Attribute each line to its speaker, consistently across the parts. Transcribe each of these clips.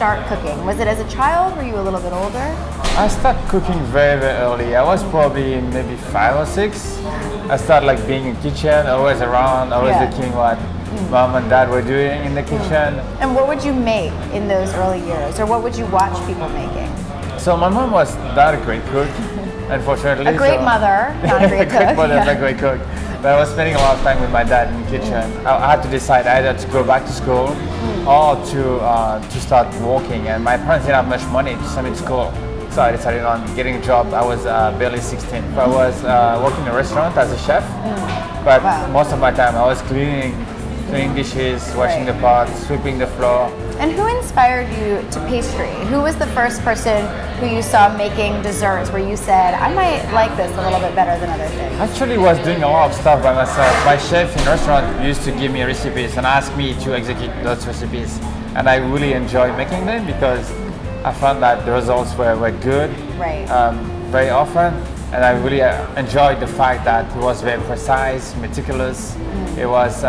Speaker 1: start cooking? Was it as a child? Were you a little bit older?
Speaker 2: I started cooking very, very early. I was probably maybe 5 or 6. I started like being in the kitchen, always around, always looking what mom and dad were doing in the kitchen.
Speaker 1: And what would you make in those early years? Or what would you watch people making?
Speaker 2: So my mom was not a great cook, unfortunately.
Speaker 1: A great mother, not a great cook.
Speaker 2: A great mother, not a great cook. But I was spending a lot of time with my dad in the kitchen. I had to decide either to go back to school or to start working. And my parents didn't have much money to send me to school. So I decided on getting a job. I was barely 16. I was working in a restaurant as a chef. But most of my time I was cleaning dishes, washing the pots, sweeping the floor.
Speaker 1: And who inspired you to pastry? Who was the first person who you saw making desserts where you said, I might like this a little bit better than other things?
Speaker 2: Actually, was doing a lot of stuff by myself. My chef in the restaurant used to give me recipes and ask me to execute those recipes. And I really enjoyed making them because I found that the results were good very often. And I really enjoyed the fact that it was very precise, meticulous. It was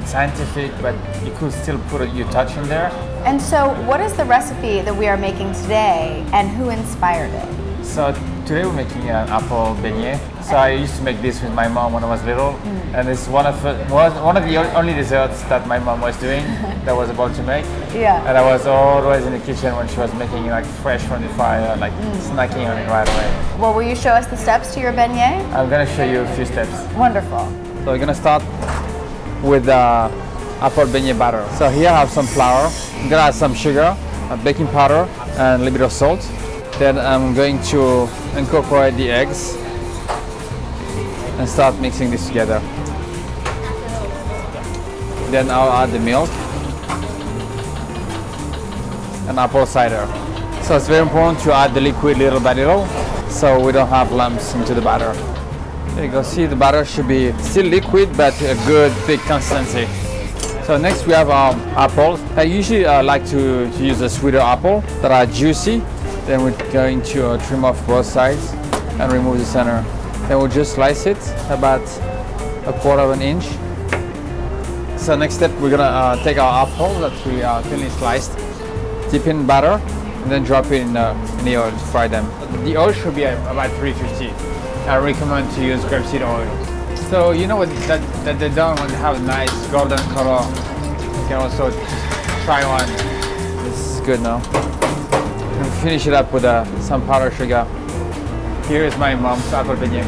Speaker 2: scientific, but you could still put your touch in there.
Speaker 1: And so what is the recipe that we are making today and who inspired it?
Speaker 2: So today we're making an apple beignet. So I used to make this with my mom when I was little. And it's one of the only desserts that my mom was doing that was about to make.
Speaker 1: Yeah.
Speaker 2: And I was always in the kitchen when she was making it like fresh from the fire, like snacking on it right away.
Speaker 1: Well, will you show us the steps to your beignet?
Speaker 2: I'm gonna show you a few steps.
Speaker 1: Wonderful.
Speaker 2: So we're gonna start with apple beignet batter. So here I have some flour. I'm gonna add some sugar, baking powder, and a little bit of salt. Then I'm going to incorporate the eggs and start mixing this together. Then I'll add the milk and apple cider. So it's very important to add the liquid little by little so we don't have lumps into the batter. There you go, see the batter should be still liquid but a good thick consistency. So next we have our apples. I usually like to use a sweeter apple that are juicy. Then we're going to trim off both sides and remove the center. Then we'll just slice it about 1/4 of an inch. So next step, we're gonna take our apple that we thinly sliced, dip in batter, and then drop it in the oil to fry them. The oil should be about 350. I recommend to use grapeseed oil. So you know what that they don't want to have a nice golden color. You can also try one. This is good now. And finish it up with some powdered sugar. Here is my mom's apple beignet.